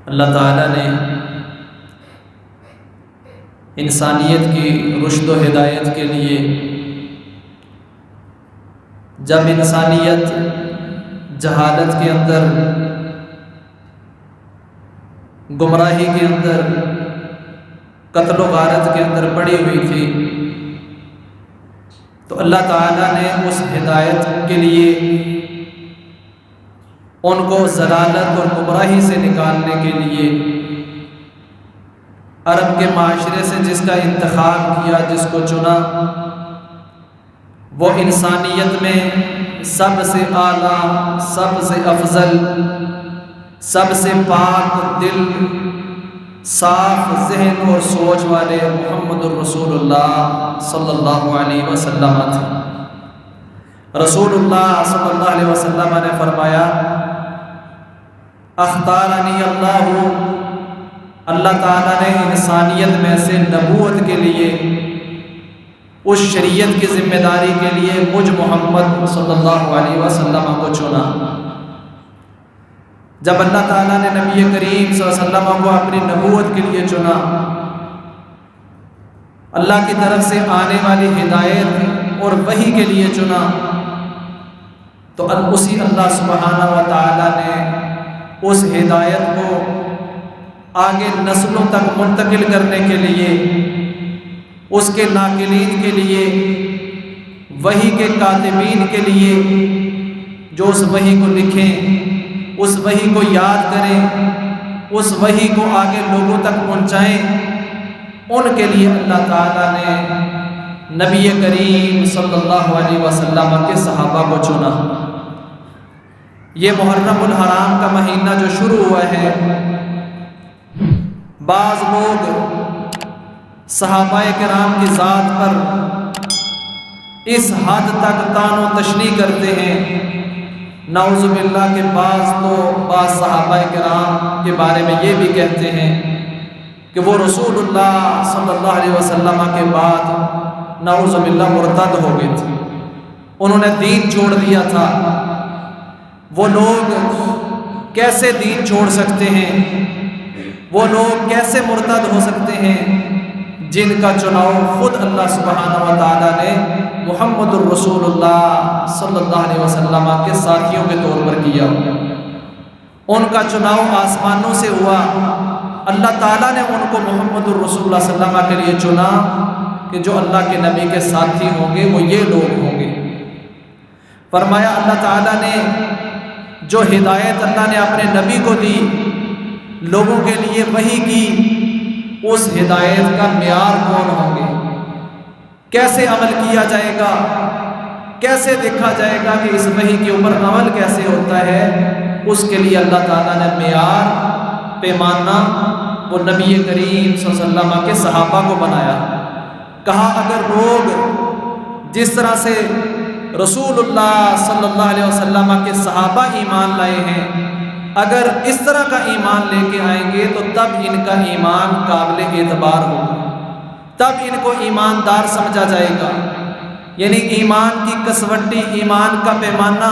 اللہ تعالیٰ نے انسانیت کی رشد و ہدایت کے لیے جب انسانیت جہالت کے اندر، گمراہی کے اندر، قتل و غارت کے اندر پڑی ہوئی تھی، تو اللہ تعالیٰ نے اس ہدایت کے لیے ان کو ضلالت اور گمراہی سے نکالنے کے لیے عرب کے معاشرے سے جس کا انتخاب کیا، جس کو چنا، وہ انسانیت میں سب سے اعلیٰ، سب سے افضل، سب سے پاک دل، صاف ذہن اور سوچ والے محمد الرسول اللہ صلی اللہ علیہ وسلم تھے۔ رسول اللہ صلی اللہ علیہ وسلم نے فرمایا، اختارنی اللہ تعالیٰ نے انسانیت میں سے نبوت کے لیے، اس شریعت کی ذمہ داری کے لیے مجھ محمد صلی اللہ علیہ وسلم کو چنا۔ جب اللہ تعالیٰ نے نبی کریم صلی اللہ علیہ وسلم کو اپنی نبوت کے لیے چنا، اللہ کی طرف سے آنے والی ہدایت اور وحی کے لیے چنا، تو اسی اللہ سبحانہ و تعالیٰ نے اس ہدایت کو آگے نسلوں تک منتقل کرنے کے لیے، اس کے ناقلین کے لیے، وحی کے کاتبین کے لیے، جو اس وحی کو لکھیں، اس وحی کو یاد کریں، اس وحی کو آگے لوگوں تک پہنچائیں، ان کے لیے اللہ تعالیٰ نے نبی کریم صلی اللہ علیہ وسلم کے صحابہ کو چنا۔ یہ محرم الحرام کا مہینہ جو شروع ہوا ہے، بعض لوگ صحابہ کرام کی ذات پر اس حد تک طعن و تشنیع کرتے ہیں، نعوذ باللہ کے بعض صحابہ کرام کے بارے میں یہ بھی کہتے ہیں کہ وہ رسول اللہ صلی اللہ علیہ وسلم کے بعد نعوذ باللہ مرتد ہو گئے تھے، انہوں نے دین چھوڑ دیا تھا۔ وہ لوگ کیسے دین چھوڑ سکتے ہیں؟ وہ لوگ کیسے مرتد ہو سکتے ہیں جن کا چناؤ خود اللہ سبحانہ و تعالیٰ نے محمد الرسول اللہ صلی اللہ علیہ وسلم کے ساتھیوں کے طور پر کیا؟ ان کا چناؤ آسمانوں سے ہوا، اللہ تعالیٰ نے ان کو محمد الرسول اللہ صلی اللہ علیہ وسلم کے لیے چنا کہ جو اللہ کے نبی کے ساتھی ہوں گے وہ یہ لوگ ہوں گے۔ فرمایا اللہ تعالیٰ نے جو ہدایت اللہ نے اپنے نبی کو دی، لوگوں کے لیے وحی کی، اس ہدایت کا معیار کون ہوں گے؟ کیسے عمل کیا جائے گا؟ کیسے دیکھا جائے گا کہ اس وحی کے اوپر عمل کیسے ہوتا ہے؟ اس کے لیے اللہ تعالیٰ نے معیار، پیمانہ وہ نبی کریم صلی اللہ علیہ وسلم کے صحابہ کو بنایا۔ کہا اگر لوگ جس طرح سے رسول اللہ صلی اللہ علیہ وسلم کے صحابہ ایمان لائے ہیں، اگر اس طرح کا ایمان لے کے آئیں گے تو تب ان کا ایمان قابل اعتبار ہوگا، تب ان کو ایماندار سمجھا جائے گا۔ یعنی ایمان کی کسوٹی، ایمان کا پیمانہ،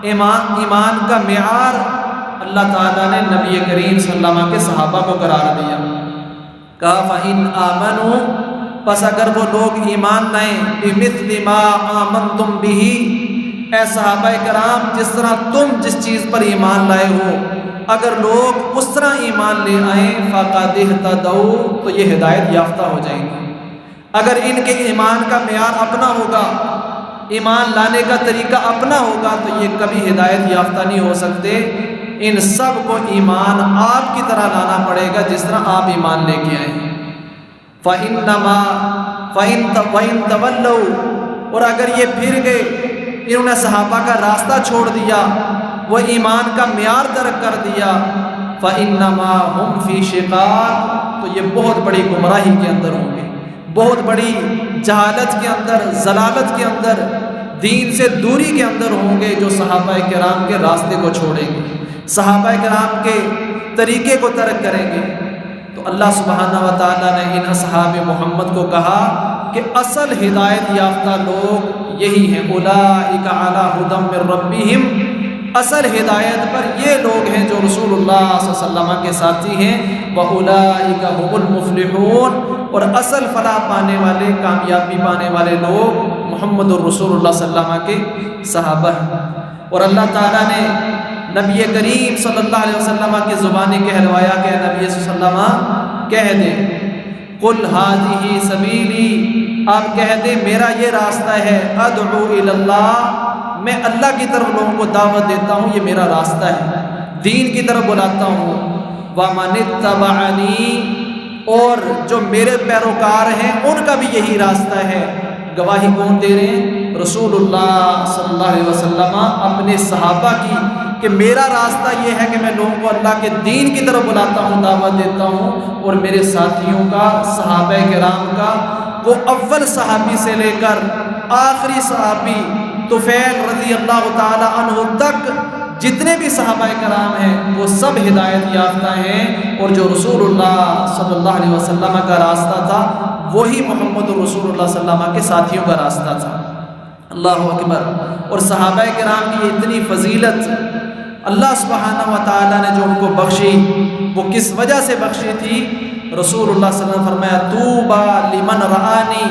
ایمان کا معیار اللہ تعالیٰ نے نبی کریم صلی اللہ علیہ وسلم کے صحابہ کو قرار دیا۔ کہا فَإِنْ آمَنُوا، پس اگر وہ لوگ ایمان لائیں، بِمِثْلِ مَا آمَنْتُمْ بِهِ، اے صحابہ کرام جس طرح تم جس چیز پر ایمان لائے ہو، اگر لوگ اس طرح ایمان لے آئیں، فَقَدِ اهْتَدَوْا، تو یہ ہدایت یافتہ ہو جائیں گے۔ اگر ان کے ایمان کا معیار اپنا ہوگا، ایمان لانے کا طریقہ اپنا ہوگا، تو یہ کبھی ہدایت یافتہ نہیں ہو سکتے۔ ان سب کو ایمان آپ کی طرح لانا پڑے گا جس طرح آپ ایمان لے کے آئیں۔ فَإِن تَوَلَّوْا، اور اگر یہ پھر گئے، انہوں نے صحابہ کا راستہ چھوڑ دیا، وہ ایمان کا معیار ترک کر دیا، فَإِنَّمَا هُمْ فِي شِقَاقٍ، تو یہ بہت بڑی گمراہی کے اندر ہوں گے، بہت بڑی جہالت کے اندر، ضلالت کے اندر، دین سے دوری کے اندر ہوں گے، جو صحابہ کرام کے راستے کو چھوڑیں گے، صحابہ کرام کے طریقے کو ترک کریں گے۔ تو اللہ سبحانہ و تعالیٰ نے ان اصحاب محمد کو کہا کہ اصل ہدایت یافتہ لوگ یہی ہیں، اولئک علی ھدی من ربہم، اصل ہدایت پر یہ لوگ ہیں جو رسول اللہ صلی اللہ علیہ وسلم کے ساتھی ہیں۔ وَأُولَٰئِكَ هُمُ الْمُفْلِحُونَ، اور اصل فلاح پانے والے، کامیابی پانے والے لوگ محمد الرسول اللہ صلی اللہ علیہ وسلم کے صحابہ ہیں۔ اور اللہ تعالیٰ نے نبی کریم صلی اللہ علیہ وسلم کی زبانی کہلوایا کہ نبی صلی اللہ علیہ وسلم کہہ دیں قُلْ هَٰذِهِ سَبِيلِي، آپ کہہ دیں میرا یہ راستہ ہے، ادعو الی اللہ، میں اللہ کی طرف لوگوں کو دعوت دیتا ہوں، یہ میرا راستہ ہے، دین کی طرف بلاتا ہوں۔ وَمَنِ اتَّبَعَنِي، اور جو میرے پیروکار ہیں ان کا بھی یہی راستہ ہے۔ گواہی کون دے رہے ہیں؟ رسول اللہ صلی اللہ علیہ وسلم اپنے صحابہ کی، کہ میرا راستہ یہ ہے کہ میں لوگوں کو اللہ کے دین کی طرف بلاتا ہوں، دعوت دیتا ہوں۔ اور میرے ساتھیوں کا، صحابہ کرام کا، وہ اول صحابی سے لے کر آخری صحابی طفیل رضی اللہ تعالی عنہ تک جتنے بھی صحابہ کرام ہیں وہ سب ہدایت یافتہ ہیں، اور جو رسول اللہ صلی اللہ علیہ وسلم کا راستہ تھا وہی محمد رسول اللہ صلی اللہ علیہ وسلم کے ساتھیوں کا راستہ تھا۔ اللہ اکبر۔ اور صحابہ کرام کی اتنی فضیلت اللہ سبحانہ و تعالیٰ نے جو ان کو بخشی، وہ کس وجہ سے بخشی تھی؟ رسول اللہ صلی اللہ علیہ وسلم نے فرمایا طوبیٰ لمن رآنی،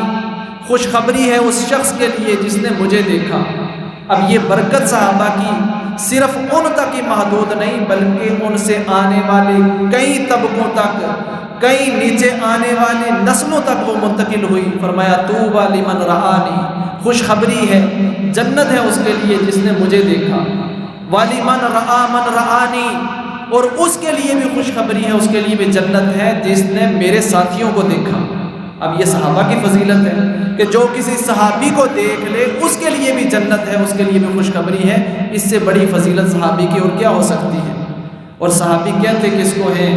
خوشخبری ہے اس شخص کے لیے جس نے مجھے دیکھا۔ اب یہ برکت صحابہ کی صرف ان تک ہی محدود نہیں، بلکہ ان سے آنے والے کئی طبقوں تک، کئی نیچے آنے والے نسلوں تک وہ منتقل ہوئی۔ فرمایا طوبیٰ لمن رآنی، خوشخبری ہے، جنت ہے اس کے لیے جس نے مجھے دیکھا۔ وَلِمَنْ رَآ مَنْ رَآنِي، اور اس کے لیے بھی خوشخبری ہے، اس کے لیے بھی جنت ہے جس نے میرے ساتھیوں کو دیکھا۔ اب یہ صحابہ کی فضیلت ہے کہ جو کسی صحابی کو دیکھ لے اس کے لیے بھی جنت ہے، اس کے لیے بھی خوشخبری ہے۔ اس سے بڑی فضیلت صحابی کی اور کیا ہو سکتی ہے؟ اور صحابی کہتے کس کو ہیں؟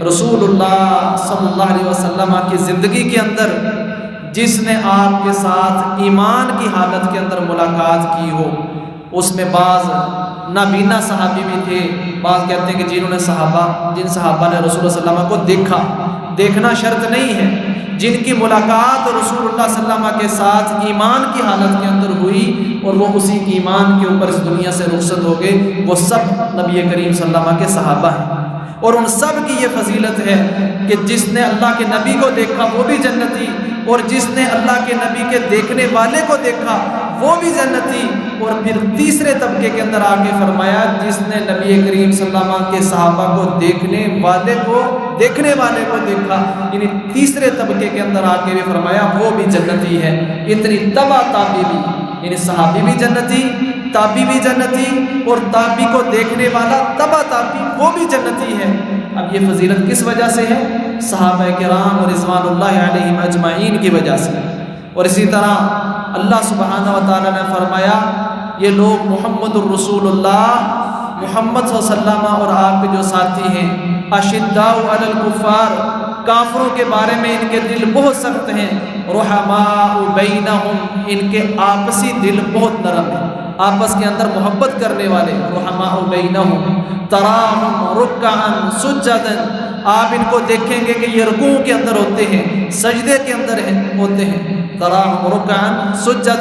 رسول اللہ صلی اللہ علیہ وسلم کی زندگی کے اندر جس نے آپ کے ساتھ ایمان کی حالت کے اندر ملاقات کی ہو۔ اس میں بعض نابینا صحابی بھی تھے، بعض کہتے ہیں کہ جن صحابہ نے رسول اللہ صلی اللہ علیہ وسلم کو دیکھا، دیکھنا شرط نہیں ہے، جن کی ملاقات رسول اللہ صلی اللہ علیہ وسلم کے ساتھ ایمان کی حالت کے اندر ہوئی اور وہ اسی ایمان کے اوپر اس دنیا سے رخصت ہو گئے، وہ سب نبی کریم صلی اللہ علیہ وسلم کے صحابہ ہیں۔ اور ان سب کی یہ فضیلت ہے کہ جس نے اللہ کے نبی کو دیکھا وہ بھی جنتی، اور جس نے اللہ کے نبی کے دیکھنے والے کو دیکھا وہ بھی جنتی۔ اور پھر تیسرے طبقے کے اندر آگے فرمایا جس نے نبی کریم صلی اللہ علیہ وسلم کے صحابہ کو دیکھنے والے کو دیکھا، یعنی تیسرے طبقے کے اندر آگے بھی فرمایا وہ بھی جنتی ہے۔ اتنی تبا تابی بھی، یعنی صحابی بھی جنتی، تابی بھی جنتی، اور تابی کو دیکھنے والا تبا تابی وہ بھی جنتی ہے۔ اب یہ فضیلت کس وجہ سے ہے؟ صحابہ کرام اور رضوان اللہ علیہم اجمعین کی وجہ سے۔ اور اسی طرح اللہ سبحانہ و تعالیٰ نے فرمایا یہ لوگ محمد الرسول اللہ، محمد صلی اللہ علیہ وسلم اور آپ کے جو ساتھی ہیں، اشداء علی الکفار، کافروں کے بارے میں ان کے دل بہت سخت ہیں، رحماء بینہم، ان کے آپسی دل بہت نرم ہیں، آپس کے اندر محبت کرنے والے، رحماء بینہم، تراہم رکعا سجدا، آپ ان کو دیکھیں گے کہ یہ رکوع کے اندر ہوتے ہیں، سجدے کے اندر ہوتے ہیں، تراہم رکعا سجدا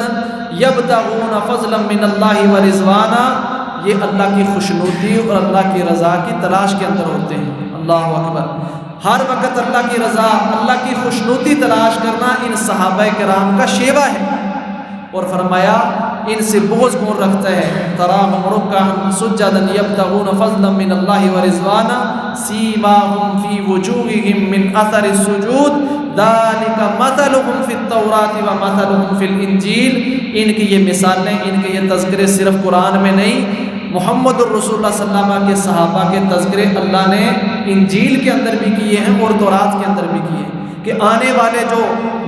یبتغون فضلا من اللہ ورضوانا، یہ اللہ کی خوشنودی اور اللہ کی رضا کی تلاش کے اندر ہوتے ہیں۔ اللہ اکبر۔ ہر وقت اللہ کی رضا، اللہ کی خوشنودی تلاش کرنا ان صحابہ کرام کا شیوا ہے۔ اور فرمایا ان سے بغض کون رکھتا ہے؟ تراہم رکعا سجدا یبتغون فضلا من اللہ ورضوانا سیماہم فی وجوہہم من اثر السجود ذالک مثلہم فی التوراۃ ومثلہم فی الانجیل۔ ان کی یہ مثالیں، ان کے یہ تذکرے صرف قرآن میں نہیں، محمد الرسول اللہ صلی اللہ علیہ وسلم کے صحابہ کے تذکرے اللہ نے انجیل کے اندر بھی کیے ہیں اور تورات کے اندر بھی کیے ہیں، کہ آنے والے جو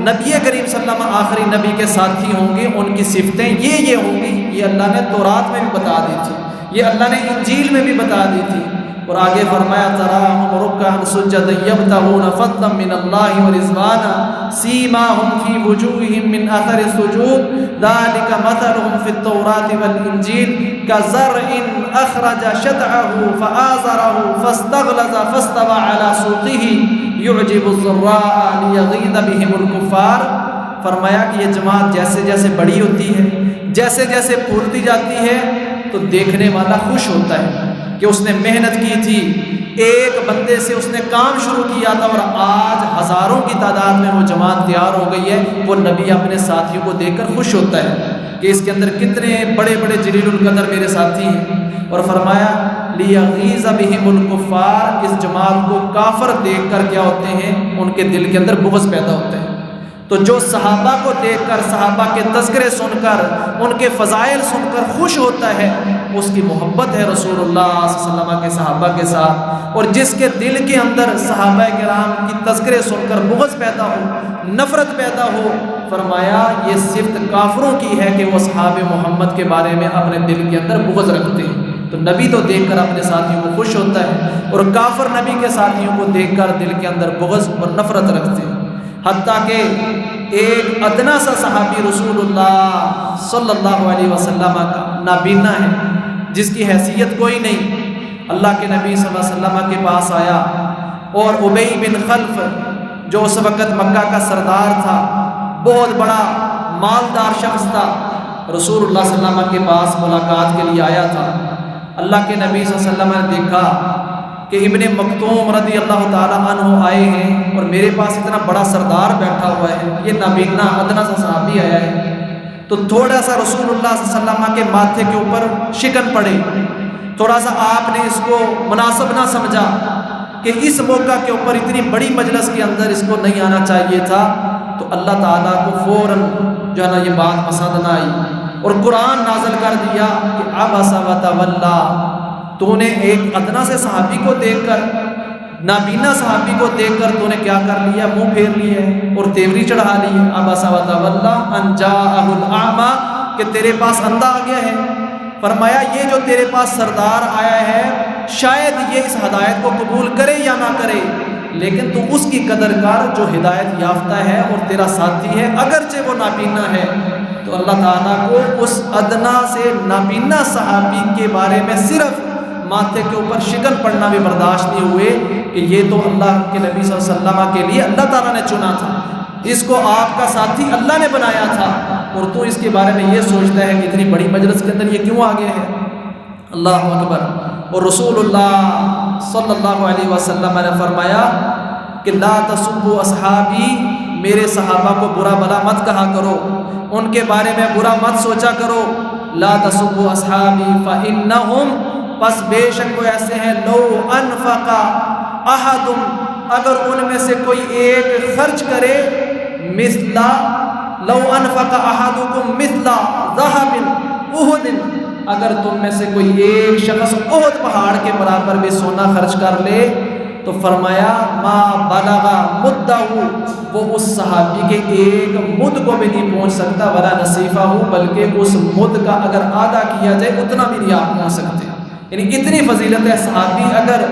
نبی کریم صلی اللہ علیہ وسلم آخری نبی کے ساتھی ہوں گے ان کی صفتیں یہ ہوں گی۔ یہ اللہ نے تورات میں بھی بتا دی تھی، یہ اللہ نے انجیل میں بھی بتا دی تھی۔ اور آگے فرمایا تراہم رکعا سجدا یبتغون فضلا من اللہ ورضوانا سیماہم فی وجوہہم من اثر السجود ذالک مثلہم فی التوراۃ والانجیل کزرع اخرج شطأہ فآزرہ فاستغلظ فاستوى علی سوقہ یعجب الزراء لیغیظ بہم الکفار۔ فرمایا کہ یہ جماعت جیسے جیسے بڑی ہوتی ہے، جیسے جیسے پھولتی جاتی ہے، تو دیکھنے والا خوش ہوتا ہے کہ اس نے محنت کی تھی، ایک بندے سے اس نے کام شروع کیا تھا اور آج ہزاروں کی تعداد میں وہ جماعت تیار ہو گئی ہے۔ وہ نبی اپنے ساتھیوں کو دیکھ کر خوش ہوتا ہے کہ اس کے اندر کتنے بڑے بڑے جلیل القدر میرے ساتھی ہیں، اور فرمایا لیغیظ بہم الکفار، اس جماعت کو کافر دیکھ کر کیا ہوتے ہیں، ان کے دل کے اندر بغض پیدا ہوتا ہے۔ تو جو صحابہ کو دیکھ کر، صحابہ کے تذکرے سن کر، ان کے فضائل سن کر خوش ہوتا ہے، اس کی محبت ہے رسول اللہ صلی اللہ علیہ وسلم کے صحابہ کے ساتھ۔ اور جس کے دل کے اندر صحابہ کرام کی تذکرے سن کر بغض پیدا ہو، نفرت پیدا ہو، فرمایا یہ صفت کافروں کی ہے کہ وہ صحاب محمد کے بارے میں اپنے دل کے اندر بغض رکھتے ہیں۔ تو نبی تو دیکھ کر اپنے ساتھیوں کو خوش ہوتا ہے، اور کافر نبی کے ساتھیوں کو دیکھ کر دل کے اندر بغض اور نفرت رکھتے ہیں۔ حتیٰ کہ ایک ادنا سا صحابی رسول اللہ صلی اللہ علیہ وسلم کا نابینا ہے، جس کی حیثیت کوئی نہیں، اللہ کے نبی صلی اللہ علیہ وسلم کے پاس آیا، اور ابی بن خلف جو اس وقت مکہ کا سردار تھا، بہت بڑا مالدار شخص تھا، رسول اللہ صلی اللہ علیہ وسلم کے پاس ملاقات کے لیے آیا تھا۔ اللہ کے نبی صلی اللہ علیہ وسلم نے دیکھا کہ ابن مکتوم رضی اللہ تعالیٰ عنہ آئے ہیں اور میرے پاس اتنا بڑا سردار بیٹھا ہوا ہے، یہ نابینا ادنا سا صحابی آیا ہے، تو تھوڑا سا رسول اللہ صلی اللہ علیہ وسلم کے ماتھے کے اوپر شکن پڑے، تھوڑا سا آپ نے اس کو مناسب نہ سمجھا کہ اس موقع کے اوپر اتنی بڑی مجلس کے اندر اس کو نہیں آنا چاہیے تھا، تو اللہ تعالیٰ کو فوراً جو ہے نا یہ بات پسند نہ آئی، اور قرآن نازل کر دیا کہ عبس وتولی، تو نے ایک ادنا سے صحابی کو دیکھ کر، نابینا صحابی کو دیکھ کر تو نے کیا کر لیا، منہ پھیر لیا اور تیوری چڑھا لی، عبس وتولی ان جاءہ الاعمی، کہ تیرے پاس اندھا آ گیا ہے۔ فرمایا یہ جو تیرے پاس سردار آیا ہے شاید یہ اس ہدایت کو قبول کرے یا نہ کرے، لیکن تو اس کی قدر کر جو ہدایت یافتہ ہے اور تیرا ساتھی ہے، اگرچہ وہ نابینا ہے۔ تو اللہ تعالیٰ کو اس ادنا سے نابینا صحابی کے بارے میں صرف ماتھے کے اوپر شکن پڑنا بھی برداشت نہیں ہوئے کہ یہ تو اللہ کے نبی صلی اللہ علیہ وسلم کے لیے اللہ تعالیٰ نے چنا تھا، اس کو آپ کا ساتھی اللہ نے بنایا تھا، اور تو اس کے بارے میں یہ سوچتا ہے کہ اتنی بڑی مجلس کے اندر یہ کیوں آ گئے ہیں۔ اللہ اکبر۔ اور رسول اللہ صلی اللہ علیہ وسلم نے فرمایا کہ لا تسبوا اصحابی، میرے صحابہ کو برا بلا مت کہا کرو، ان کے بارے میں برا مت سوچا کرو۔ لا تسبوا اصحابی فانہم، پس بے شک وہ ایسے ہیں، لو انفق احد، اگر ان میں سے کوئی ایک خرچ کرے، مثل لو انفق احدکم مثل ذهب احد، اگر تم میں سے کوئی ایک شخص احد پہاڑ کے برابر بھی سونا خرچ کر لے، تو فرمایا ما بلغ مدہ، وہ اس صحابی کے ایک مد کو بھی نہیں پہنچ سکتا، ولا نصیفہ، بلکہ اس مد کا اگر آدھا کیا جائے اتنا بھی نہیں آپ پہنچ سکتے۔ یعنی اتنی فضیلت ہے، صحابی اگر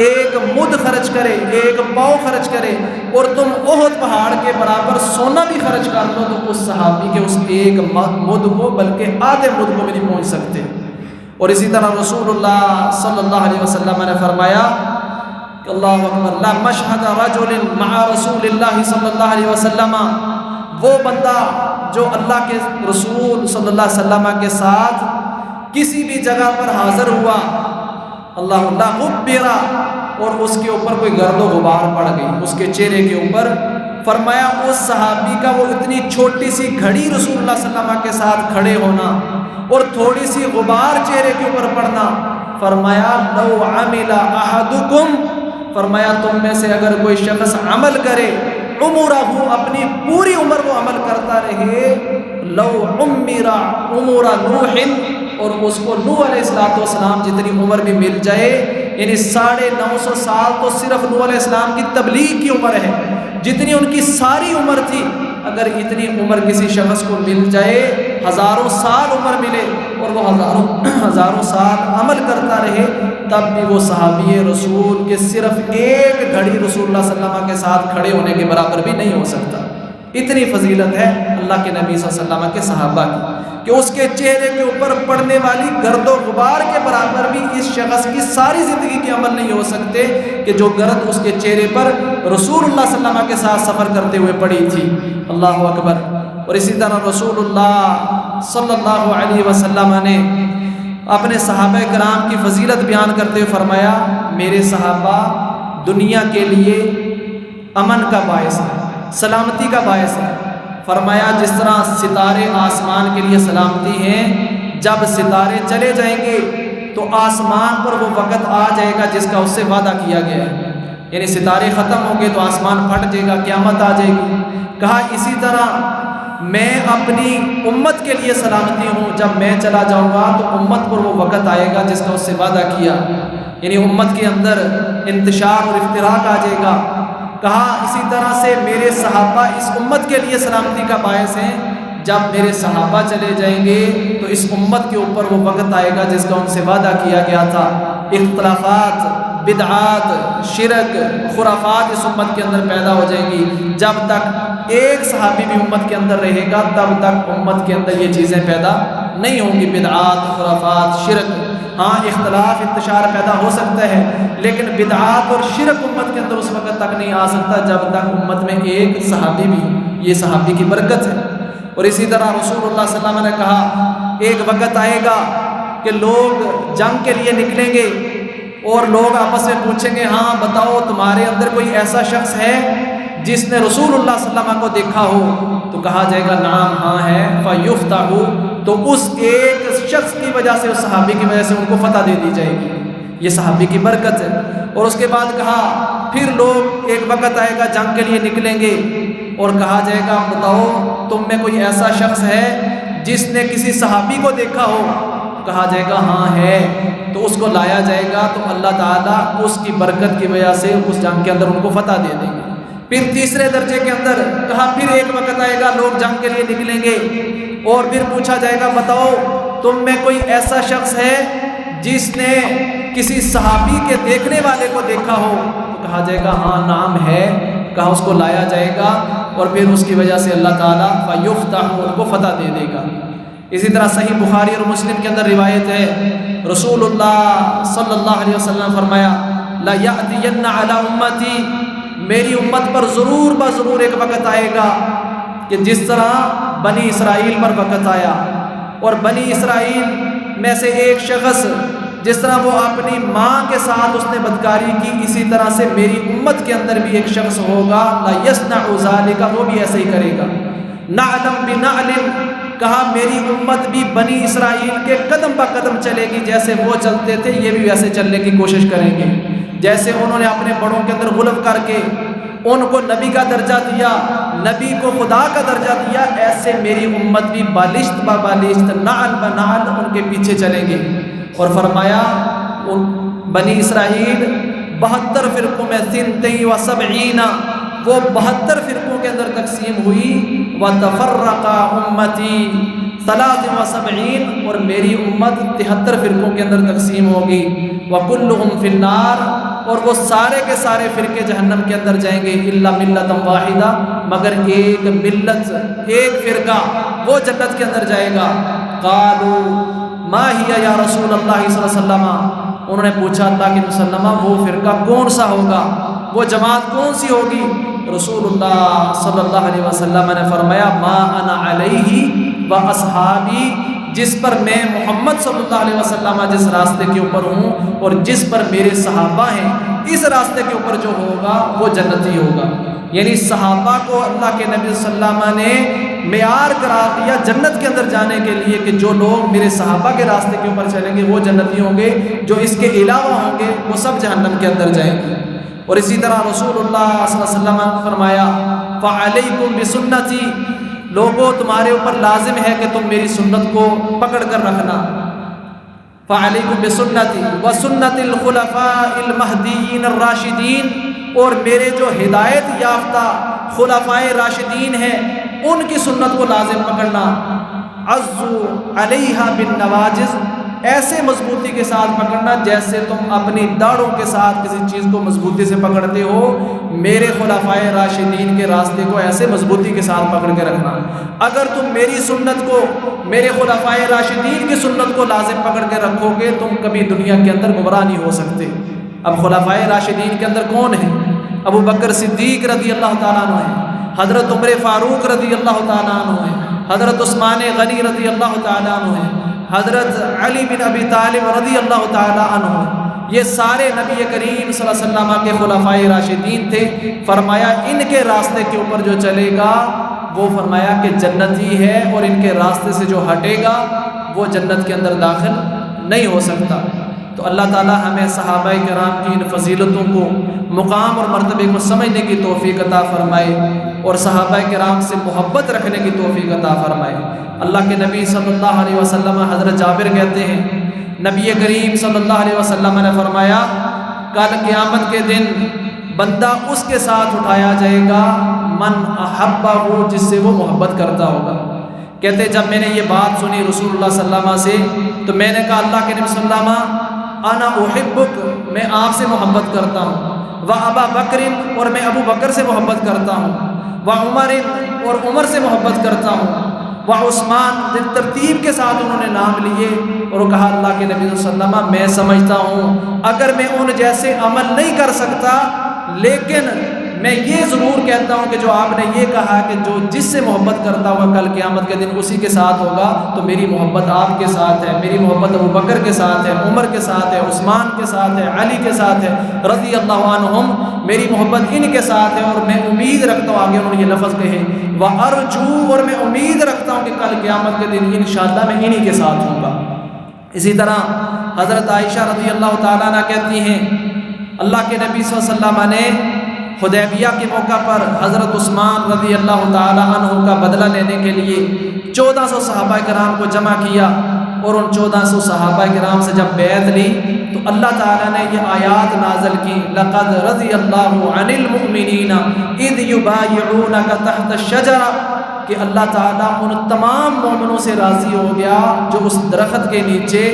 ایک مد خرچ کرے، ایک پاؤ خرچ کرے، اور تم احد پہاڑ کے برابر سونا بھی خرچ کر لو، تو اس صحابی کے اس ایک مد کو بلکہ آدھے مد کو بھی نہیں پہنچ سکتے۔ اور اسی طرح رسول اللہ صلی اللہ علیہ وسلم نے فرمایا کہ اللہ اکبر، لا مشہد رجل مع رسول اللہ صلی اللہ علیہ وسلم، وہ بندہ جو اللہ کے رسول صلی اللہ علیہ وسلم کے ساتھ کسی بھی جگہ پر حاضر ہوا، اللہ لا غبرا، اور اس کے اوپر کوئی گرد و غبار پڑ گئی اس کے چہرے کے اوپر، فرمایا اس صحابی کا وہ اتنی چھوٹی سی گھڑی رسول اللہ صلی اللہ علیہ وسلم کے ساتھ کھڑے ہونا اور تھوڑی سی غبار چہرے کے اوپر پڑنا، فرمایا لو عمل احدکم، فرمایا تم میں سے اگر کوئی شخص عمل کرے، عمرہ، اپنی پوری عمر وہ عمل کرتا رہے، لو عمر عمر نوح، اور اس کو نوح علیہ السلام جتنی عمر بھی مل جائے، یعنی 950 سال تو صرف نوح علیہ السلام کی تبلیغ کی عمر ہے، جتنی ان کی ساری عمر تھی، اگر اتنی عمر کسی شخص کو مل جائے، ہزاروں سال عمر ملے اور وہ ہزاروں سال عمل کرتا رہے، تب بھی وہ صحابی رسول کے صرف ایک گھڑی رسول اللہ صلی اللہ علیہ وسلم کے ساتھ کھڑے ہونے کے برابر بھی نہیں ہو سکتا۔ اتنی فضیلت ہے اللہ کے نبی صلی اللہ علیہ وسلم کے صحابہ کی کہ اس کے چہرے کے اوپر پڑنے والی گرد و غبار کے برابر بھی اس شخص کی ساری زندگی کے عمل نہیں ہو سکتے کہ جو گرد اس کے چہرے پر رسول اللہ صلی اللہ علیہ وسلم کے ساتھ سفر کرتے ہوئے پڑی تھی۔ اللہ اکبر۔ اور اسی طرح رسول اللہ صلی اللہ علیہ وسلم نے اپنے صحابہ کرام کی فضیلت بیان کرتے ہوئے فرمایا میرے صحابہ دنیا کے لیے امن کا باعث ہے، سلامتی کا باعث ہے۔ فرمایا جس طرح ستارے آسمان کے لیے سلامتی ہیں، جب ستارے چلے جائیں گے تو آسمان پر وہ وقت آ جائے گا جس کا اس سے وعدہ کیا گیا ہے، یعنی ستارے ختم ہوں گے تو آسمان پھٹ جائے گا، قیامت آ جائے گی۔ کہا اسی طرح میں اپنی امت کے لیے سلامتی ہوں، جب میں چلا جاؤں گا تو امت پر وہ وقت آئے گا جس کا اس سے وعدہ کیا، یعنی امت کے اندر انتشار اور افتراق آ جائے گا۔ کہا اسی طرح سے میرے صحابہ اس امت کے لیے سلامتی کا باعث ہیں، جب میرے صحابہ چلے جائیں گے تو اس امت کے اوپر وہ وقت آئے گا جس کا ان سے وعدہ کیا گیا تھا۔ اختلافات، بدعات، شرک، خرافات اس امت کے اندر پیدا ہو جائیں گی۔ جب تک ایک صحابی بھی امت کے اندر رہے گا تب تک امت کے اندر یہ چیزیں پیدا نہیں ہوں گی، بدعات، خرافات، شرک۔ ہاں اختلاف انتشار پیدا ہو سکتا ہے، لیکن بدعات اور شرک امت کے اندر اس وقت تک نہیں آ سکتا جب تک امت میں ایک صحابی بھی ہو۔ یہ صحابی کی برکت ہے۔ اور اسی طرح رسول اللہ صلی اللہ علیہ وسلم نے کہا ایک وقت آئے گا کہ لوگ جنگ کے لیے نکلیں گے اور لوگ آپس میں پوچھیں گے ہاں بتاؤ تمہارے اندر کوئی ایسا شخص ہے جس نے رسول اللہ صلی اللہ علیہ وسلم کو دیکھا ہو؟ تو کہا جائے گا نعم ہاں ہے، فَيُفْتَحُ، تو اس ایک شخص کی وجہ سے، اس صحابی کی وجہ سے ان کو فتح دے دی جائے گی۔ یہ صحابی کی برکت ہے۔ اور اس کے بعد کہا پھر لوگ ایک وقت آئے گا جنگ کے لیے نکلیں گے اور کہا جائے گا بتاؤ تم میں کوئی ایسا شخص ہے جس نے کسی صحابی کو دیکھا ہو؟ کہا جائے گا ہاں ہے، تو اس کو لایا جائے گا تو اللہ تعالیٰ اس کی برکت کی وجہ سے اس جنگ کے اندر ان کو فتح دے دیں گے۔ پھر تیسرے درجے کے اندر کہا پھر ایک وقت آئے گا لوگ جنگ کے لیے نکلیں گے اور پھر پوچھا جائے گا بتاؤ تم میں کوئی ایسا شخص ہے جس نے کسی صحابی کے دیکھنے والے کو دیکھا ہو؟ تو کہا جائے گا ہاں نام ہے۔ کہا اس کو لایا جائے گا اور پھر اس کی وجہ سے اللہ تعالیٰ فَيُفْتَحُ، ان کو فتح دے دے گا۔ اسی طرح صحیح بخاری اور مسلم کے اندر روایت ہے، رسول اللہ صلی اللہ علیہ وسلم فرمایا لَيَأْتِيَنَّ عَلَى أُمَّتِي، میری امت پر ضرور بضرور ایک وقت آئے گا کہ جس طرح بنی اسرائیل پر وقت آیا، اور بنی اسرائیل میں سے ایک شخص جس طرح وہ اپنی ماں کے ساتھ اس نے بدکاری کی، اسی طرح سے میری امت کے اندر بھی ایک شخص ہوگا لا يصنع ذلك، وہ بھی ایسے ہی کرے گا۔ نعلم بنعل، کہا میری امت بھی بنی اسرائیل کے قدم بہ قدم چلے گی، جیسے وہ چلتے تھے یہ بھی ویسے چلنے کی کوشش کریں گے۔ جیسے انہوں نے اپنے بڑوں کے اندر غلو کر کے ان کو نبی کا درجہ دیا، نبی کو خدا کا درجہ دیا، ایسے میری امت بھی بالشت با بالشت، نعل با نعل ان کے پیچھے چلیں گے۔ اور فرمایا بنی اسرائیل 72 فرقوں میں 72، وہ 72 فرقوں کے اندر تقسیم ہوئی۔ وَتَفَرَّقَ أُمَّتِي 73، اور میری امت 73 فرقوں کے اندر تقسیم ہوگی۔ وَكُلُّهُمْ فِي النَّارِ، اور وہ سارے کے سارے فرقے جہنم کے اندر جائیں گے، إِلَّا مِلَّةً وَاحِدَةً، مگر ایک ملت، ایک فرقہ وہ جنت کے اندر جائے گا۔ قَالُوا مَا هِيَ يَا رسول اللہ صلی اللہ علیہ وسلم، انہوں نے پوچھا اللہ کے وسلم وہ فرقہ کون سا ہوگا، وہ جماعت کون سی ہوگی؟ رسول اللہ صلی اللہ علیہ وسلم نے فرمایا ما انا علیہ واصحابی، جس پر میں محمد صلی اللہ علیہ وسلم جس راستے کے اوپر ہوں اور جس پر میرے صحابہ ہیں، اس راستے کے اوپر جو ہوگا وہ جنتی ہوگا۔ یعنی صحابہ کو اللہ کے نبی صلی اللہ علیہ وسلم نے معیار قرار دیا جنت کے اندر جانے کے لیے کہ جو لوگ میرے صحابہ کے راستے کے اوپر چلیں گے وہ جنتی ہوں گے، جو اس کے علاوہ ہوں گے وہ سب جہنم کے اندر جائیں گے۔ اور اسی طرح رسول اللہ صلی اللہ علیہ وسلم نے فرمایا فَعَلَيْكُمْ بِسُنَّتِي، لوگوں تمہارے اوپر لازم ہے کہ تم میری سنت کو پکڑ کر رکھنا۔ فَعَلَيْكُمْ بِسُنَّتِي وَسُنَّتِ الْخُلَفَاءِ الْمَهْدِيِّينَ الرَّاشِدِينَ، اور میرے جو ہدایت یافتہ خلفائے راشدین ہیں ان کی سنت کو لازم پکڑنا۔ عَضُّوا عَلَيْهَا بِالنَّوَاجِذِ، ایسے مضبوطی کے ساتھ پکڑنا جیسے تم اپنی داڑھوں کے ساتھ کسی چیز کو مضبوطی سے پکڑتے ہو، میرے خلفائے راشدین کے راستے کو ایسے مضبوطی کے ساتھ پکڑ کے رکھنا۔ اگر تم میری سنت کو، میرے خلفائے راشدین کی سنت کو لازم پکڑ کے رکھو گے تم کبھی دنیا کے اندر گمراہ نہیں ہو سکتے۔ اب خلفائے راشدین کے اندر کون ہیں؟ ابو بکر صدیق رضی اللہ تعالیٰ عنہ ہیں، حضرت عمر فاروق رضی اللہ تعالیٰ عنہ ہیں، حضرت عثمان غنی رضی اللہ تعالیٰ عنہ ہیں، حضرت علی بن ابی طالب رضی اللہ تعالی عنہ، یہ سارے نبی کریم صلی اللہ علیہ وسلم کے خلفائے راشدین تھے۔ فرمایا ان کے راستے کے اوپر جو چلے گا وہ فرمایا کہ جنتی ہے، اور ان کے راستے سے جو ہٹے گا وہ جنت کے اندر داخل نہیں ہو سکتا۔ تو اللہ تعالی ہمیں صحابہ کرام کی ان فضیلتوں کو، مقام اور مرتبے کو سمجھنے کی توفیق عطا فرمائے، اور صحابہ کرام سے محبت رکھنے کی توفیق عطا فرمائے۔ اللہ کے نبی صلی اللہ علیہ وسلم حضرت جابر کہتے ہیں، نبی کریم صلی اللہ علیہ وسلم نے فرمایا کل قیامت کے دن بندہ اس کے ساتھ اٹھایا جائے گا من احبہ، جس سے وہ محبت کرتا ہوگا۔ کہتے جب میں نے یہ بات سنی رسول اللہ صلی اللہ علیہ وسلم سے، تو میں نے کہا اللہ کے نبی صلی اللہ علیہ وسلم انا احبک، میں آپ سے محبت کرتا ہوں، و ابا بکر، اور میں ابو بکر سے محبت کرتا ہوں، و عمر، اور عمر سے محبت کرتا ہوں، و عثمان، ترتیب کے ساتھ انہوں نے نام لیے، اور کہا اللہ کے نبی صلی اللہ علیہ وسلم میں سمجھتا ہوں اگر میں ان جیسے عمل نہیں کر سکتا، لیکن میں یہ ضرور کہتا ہوں کہ جو آپ نے یہ کہا کہ جو جس سے محبت کرتا ہوا کل قیامت کے دن اسی کے ساتھ ہوگا، تو میری محبت آپ کے ساتھ ہے، میری محبت ابو بکر کے ساتھ ہے، عمر کے ساتھ ہے، عثمان کے ساتھ ہے، علی کے ساتھ ہے رضی اللہ عنہم، میری محبت ان کے ساتھ ہے، اور میں امید رکھتا ہوں، آگے انہوں نے یہ لفظ کہے وَأَرْجُو، اور میں امید رکھتا ہوں کہ کل قیامت کے دن انشاءاللہ میں انہی کے ساتھ ہوں گا۔ اسی طرح حضرت عائشہ رضی اللہ تعالیٰ عنہ کہتی ہیں اللہ کے نبی صلی اللہ علیہ وسلم نے حدیبیہ کے موقع پر حضرت عثمان رضی اللہ تعالیٰ عنہ کا بدلہ لینے کے لیے 1400 صحابہ کرام کو جمع کیا، اور ان 1400 صحابہ کرام سے جب بیعت لی تو اللہ تعالیٰ نے یہ آیات نازل کی لَقَدْ رَضِيَ اللَّهُ عَنِ الْمُؤْمِنِينَ إِذْ يُبَايِعُونَكَ تَحْتَ الشَّجَرَةِ، کہ اللہ تعالیٰ ان تمام مومنوں سے راضی ہو گیا جو اس درخت کے نیچے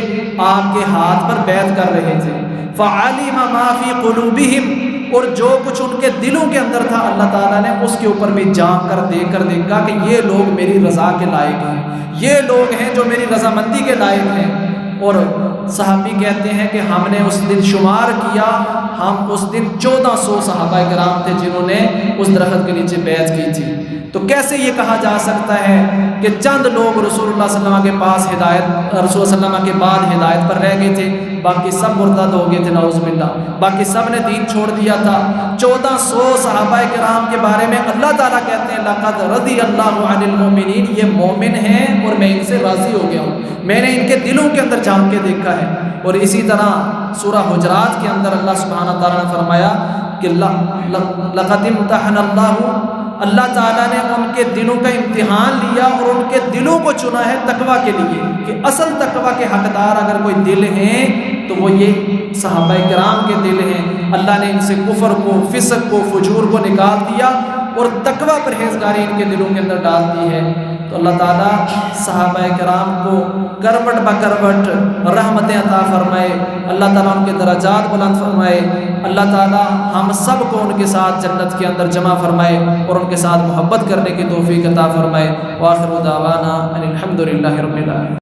آپ کے ہاتھ پر بیعت کر رہے تھے۔ فَعَلِمَ مَا فِي قُلُوبِهِمْ، اور جو کچھ ان کے دلوں کے اندر تھا اللہ تعالیٰ نے اس کے اوپر بھی جان کر دیکھ کر دیکھا کہ یہ لوگ میری رضا کے لائق ہیں، یہ لوگ ہیں جو میری رضامندی کے لائق ہیں۔ اور صحابی کہتے ہیں کہ ہم نے اس دن شمار کیا، ہم اس دن 1400 صحابہ کرام تھے جنہوں نے اس درخت کے نیچے بیعت کی تھی۔ تو کیسے یہ کہا جا سکتا ہے کہ چند لوگ رسول اللہ صلی اللہ علیہ وسلم کے پاس ہدایت، رسول اللہ صلی اللہ علیہ وسلم کے بعد ہدایت پر رہ گئے تھے، باقی سب مرتد ہو گئے تھے نعوذ باللہ، باقی سب نے دین چھوڑ دیا تھا۔ 1400 صحابہ کرام کے بارے میں اللہ تعالیٰ کہتے ہیں لَقَدْ رَضِيَ اللَّهُ عَنِ الْمُؤْمِنِينَ، یہ مومن ہیں اور میں ان سے راضی ہو گیا ہوں، میں نے ان کے دلوں کے اندر جھانک کے دیکھا ہے۔ اور اسی طرح سورہ حجرات کے اندر اللہ سبحانہ تعالیٰ نے فرمایا کہ لَقَدِ امْتَحَنَ اللَّهُ، اللہ تعالیٰ نے ان کے دلوں کا امتحان لیا اور ان کے دلوں کو چنا ہے تقویٰ کے لیے، کہ اصل تقویٰ کے حقدار اگر کوئی دل ہیں تو وہ یہ صحابہ کرام کے دل ہیں۔ اللہ نے ان سے کفر کو، فسق کو، فجور کو نکال دیا اور تقویٰ پرہیزگاری ان کے دلوں کے اندر ڈال دی ہے۔ تو اللہ تعالیٰ صحابہ کرام کو کروٹ بکروٹ رحمتیں عطا فرمائے، اللہ تعالیٰ ان کے درجات بلند فرمائے، اللہ تعالیٰ ہم سب کو ان کے ساتھ جنت کے اندر جمع فرمائے اور ان کے ساتھ محبت کرنے کی توفیق عطا فرمائے۔ وآخر دعوانا ان الحمد للہ رب العالمین۔